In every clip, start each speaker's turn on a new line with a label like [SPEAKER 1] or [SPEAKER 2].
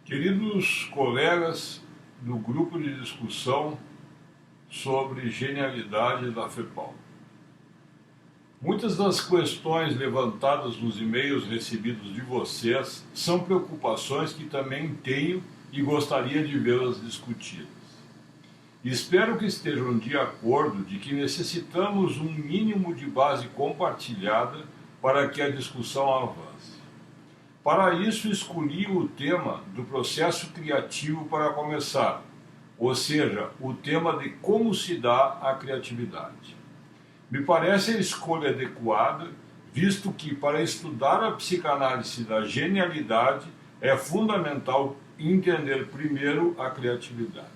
[SPEAKER 1] Queridos colegas do grupo de discussão sobre genialidade da FEPAL, muitas das questões levantadas nos e-mails recebidos de vocês são preocupações que também tenho e gostaria de vê-las discutidas. Espero que estejam de acordo de que necessitamos um mínimo de base compartilhada para que a discussão avance. Para isso, escolhi o tema do processo criativo para começar, ou seja, o tema de como se dá a criatividade. Me parece a escolha adequada, visto que para estudar a psicanálise da genialidade é fundamental entender primeiro a criatividade.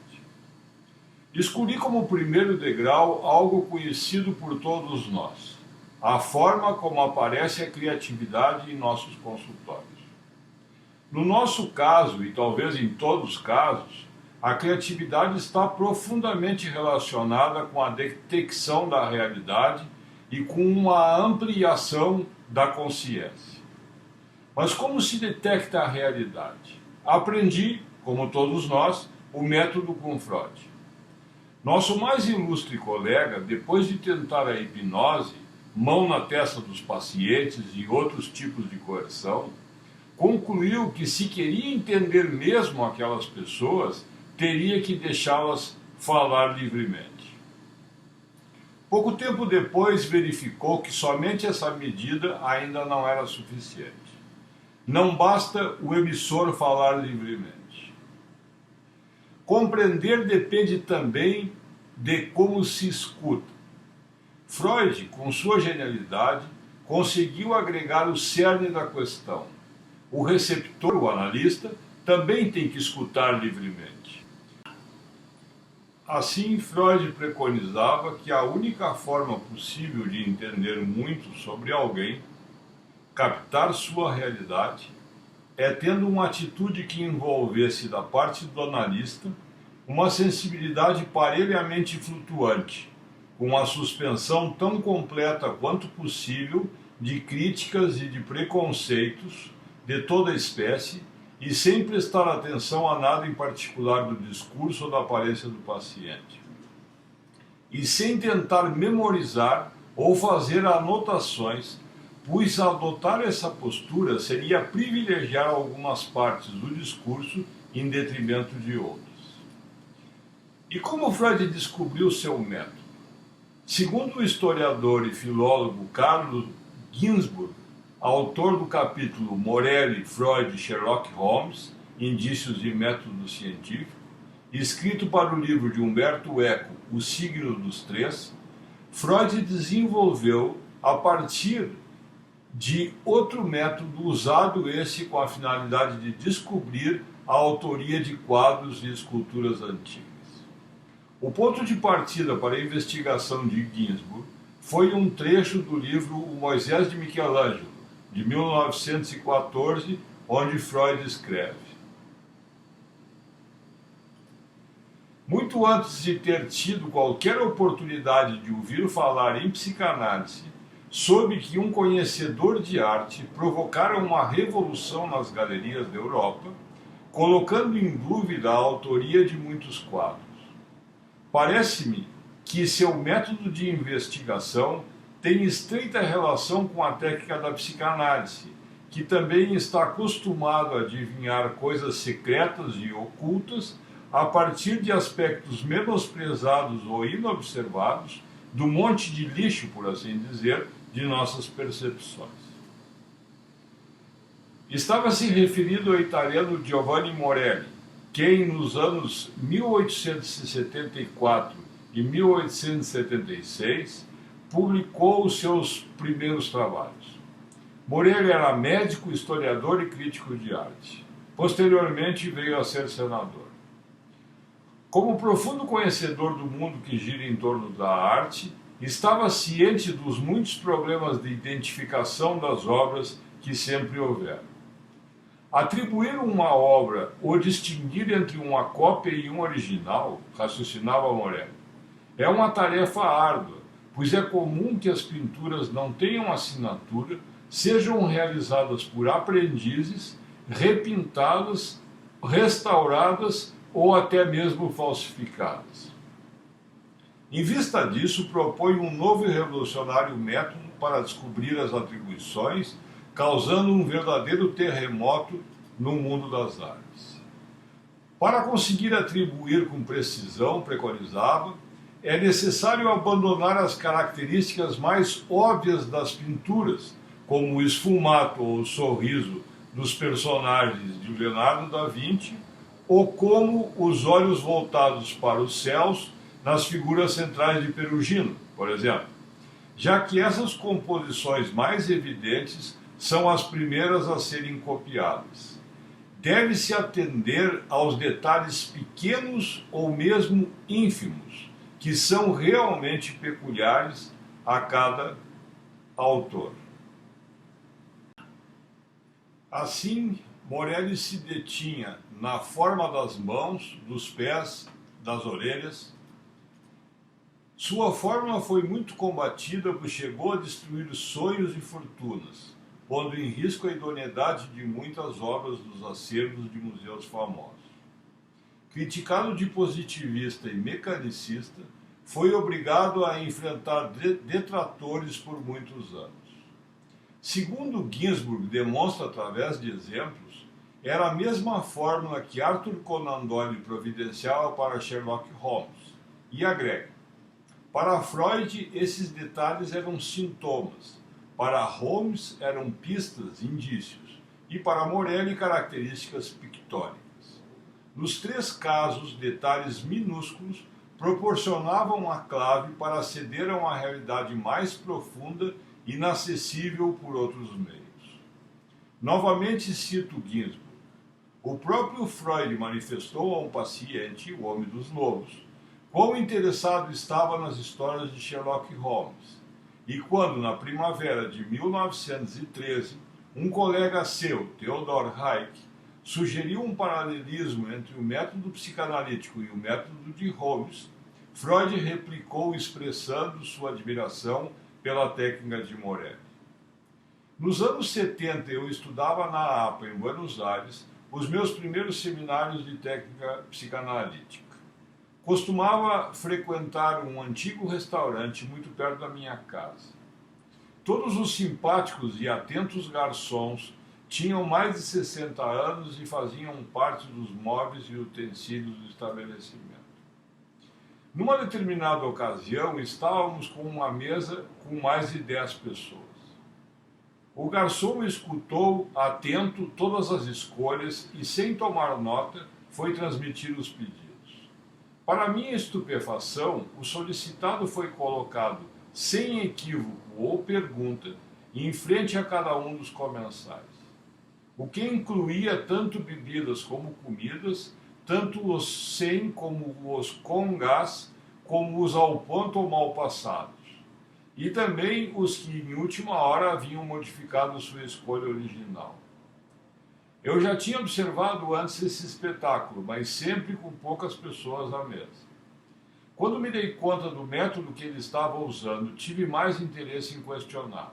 [SPEAKER 1] Escolhi como primeiro degrau algo conhecido por todos nós, a forma como aparece a criatividade em nossos consultórios. No nosso caso, e talvez em todos os casos, a criatividade está profundamente relacionada com a detecção da realidade e com uma ampliação da consciência. Mas como se detecta a realidade? Aprendi, como todos nós, o método com Freud. Nosso mais ilustre colega, depois de tentar a hipnose, mão na testa dos pacientes e outros tipos de coerção, concluiu que se queria entender mesmo aquelas pessoas, teria que deixá-las falar livremente. Pouco tempo depois verificou que somente essa medida ainda não era suficiente. Não basta o emissor falar livremente. Compreender depende também de como se escuta. Freud, com sua genialidade, conseguiu agregar o cerne da questão. O receptor, o analista, também tem que escutar livremente. Assim, Freud preconizava que a única forma possível de entender muito sobre alguém, captar sua realidade, é tendo uma atitude que envolvesse da parte do analista uma sensibilidade parelhamente flutuante, com uma suspensão tão completa quanto possível de críticas e de preconceitos de toda espécie e sem prestar atenção a nada em particular do discurso ou da aparência do paciente. E sem tentar memorizar ou fazer anotações, pois adotar essa postura seria privilegiar algumas partes do discurso em detrimento de outras. E como Freud descobriu seu método? Segundo o historiador e filólogo Carlos Ginzburg, autor do capítulo Morelli, Freud e Sherlock Holmes, Indícios e Método Científico, escrito para o livro de Humberto Eco, O Signo dos Três, Freud desenvolveu, a partir de outro método usado esse com a finalidade de descobrir a autoria de quadros e esculturas antigas. O ponto de partida para a investigação de Ginzburg foi um trecho do livro O Moisés de Michelangelo, de 1914, onde Freud escreve: muito antes de ter tido qualquer oportunidade de ouvir falar em psicanálise, soube que um conhecedor de arte provocara uma revolução nas galerias da Europa, colocando em dúvida a autoria de muitos quadros. Parece-me que seu método de investigação tem estreita relação com a técnica da psicanálise, que também está acostumado a adivinhar coisas secretas e ocultas a partir de aspectos menosprezados ou inobservados do monte de lixo, por assim dizer, de nossas percepções. Estava se referindo ao italiano Giovanni Morelli, quem nos anos 1874 e 1876 publicou os seus primeiros trabalhos. Morelli era médico, historiador e crítico de arte. Posteriormente veio a ser senador. Como profundo conhecedor do mundo que gira em torno da arte, estava ciente dos muitos problemas de identificação das obras que sempre houveram. Atribuir uma obra ou distinguir entre uma cópia e um original, raciocinava Morelli, é uma tarefa árdua, pois é comum que as pinturas não tenham assinatura, sejam realizadas por aprendizes, repintadas restauradas ou até mesmo falsificadas. Em vista disso, propõe um novo e revolucionário método para descobrir as atribuições, causando um verdadeiro terremoto no mundo das artes. Para conseguir atribuir com precisão, preconizava, é necessário abandonar as características mais óbvias das pinturas, como o esfumato ou o sorriso dos personagens de Leonardo da Vinci, ou como os olhos voltados para os céus nas figuras centrais de Perugino, por exemplo, já que essas composições mais evidentes são as primeiras a serem copiadas. Deve-se atender aos detalhes pequenos ou mesmo ínfimos, que são realmente peculiares a cada autor. Assim, Morelli se detinha na forma das mãos, dos pés, das orelhas. Sua fórmula foi muito combatida, pois chegou a destruir sonhos e fortunas, pondo em risco a idoneidade de muitas obras dos acervos de museus famosos. Criticado de positivista e mecanicista, foi obrigado a enfrentar detratores por muitos anos. Segundo Ginsburg demonstra através de exemplos, era a mesma fórmula que Arthur Conan Doyle providenciava para Sherlock Holmes, e agrega: para Freud, esses detalhes eram sintomas, para Holmes eram pistas, indícios, e para Morelli, características pictóricas. Nos três casos, detalhes minúsculos proporcionavam a clave para aceder a uma realidade mais profunda, inacessível por outros meios. Novamente cito Ginsburg. O próprio Freud manifestou a um paciente, o Homem dos Lobos, quão interessado estava nas histórias de Sherlock Holmes. E quando, na primavera de 1913, um colega seu, Theodor Hayek, sugeriu um paralelismo entre o método psicanalítico e o método de Holmes, Freud replicou expressando sua admiração pela técnica de Morelli. Nos anos 70, eu estudava na APA, em Buenos Aires, os meus primeiros seminários de técnica psicanalítica. Costumava frequentar um antigo restaurante muito perto da minha casa. Todos os simpáticos e atentos garçons tinham mais de 60 anos e faziam parte dos móveis e utensílios do estabelecimento. Numa determinada ocasião, estávamos com uma mesa com mais de 10 pessoas. O garçom escutou, atento, todas as escolhas e, sem tomar nota, foi transmitir os pedidos. Para minha estupefação, o solicitado foi colocado, sem equívoco ou pergunta, em frente a cada um dos comensais, o que incluía tanto bebidas como comidas, tanto os sem como os com gás, como os ao ponto ou mal passados, e também os que em última hora haviam modificado sua escolha original. Eu já tinha observado antes esse espetáculo, mas sempre com poucas pessoas à mesa. Quando me dei conta do método que ele estava usando, tive mais interesse em questioná-lo.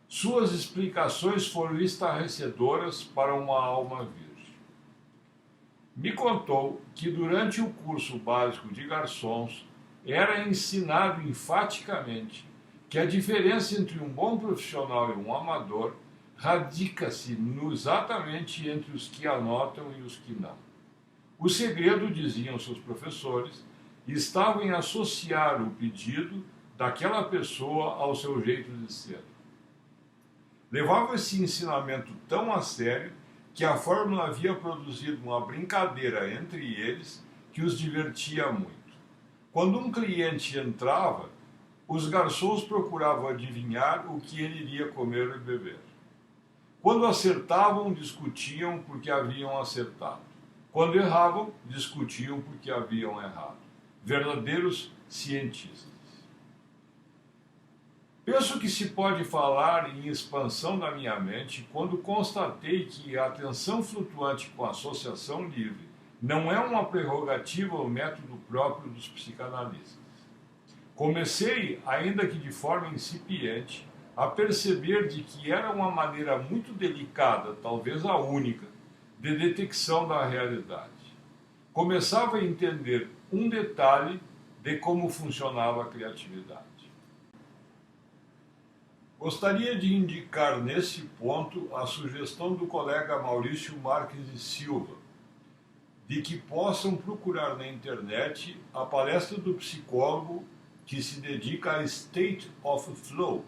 [SPEAKER 1] Suas explicações foram estarrecedoras para uma alma virgem. Me contou que durante o curso básico de garçons era ensinado enfaticamente que a diferença entre um bom profissional e um amador radica-se exatamente entre os que anotam e os que não. O segredo, diziam seus professores, estava em associar o pedido daquela pessoa ao seu jeito de ser. Levavam esse ensinamento tão a sério que a fórmula havia produzido uma brincadeira entre eles que os divertia muito. Quando um cliente entrava, os garçons procuravam adivinhar o que ele iria comer e beber. Quando acertavam, discutiam porque haviam acertado. Quando erravam, discutiam porque haviam errado. Verdadeiros cientistas. Penso que se pode falar em expansão da minha mente quando constatei que a atenção flutuante com a associação livre não é uma prerrogativa ou método próprio dos psicanalistas. Comecei, ainda que de forma incipiente, a perceber de que era uma maneira muito delicada, talvez a única, de detecção da realidade. Começava a entender um detalhe de como funcionava a criatividade. Gostaria de indicar nesse ponto a sugestão do colega Maurício Marques e Silva, de que possam procurar na internet a palestra do psicólogo que se dedica a State of Flow,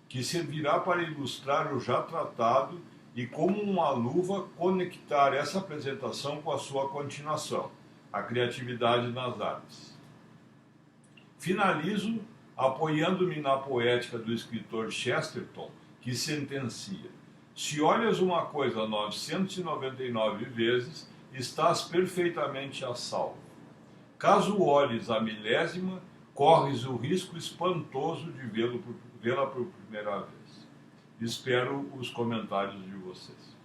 [SPEAKER 1] que servirá para ilustrar o já tratado e, como uma luva, conectar essa apresentação com a sua continuação, a criatividade nas artes. Finalizo apoiando-me na poética do escritor Chesterton, que sentencia: se olhas uma coisa 999 vezes, estás perfeitamente a salvo. Caso olhes a milésima, corres o risco espantoso de vê-la por primeira vez. Espero os comentários de vocês.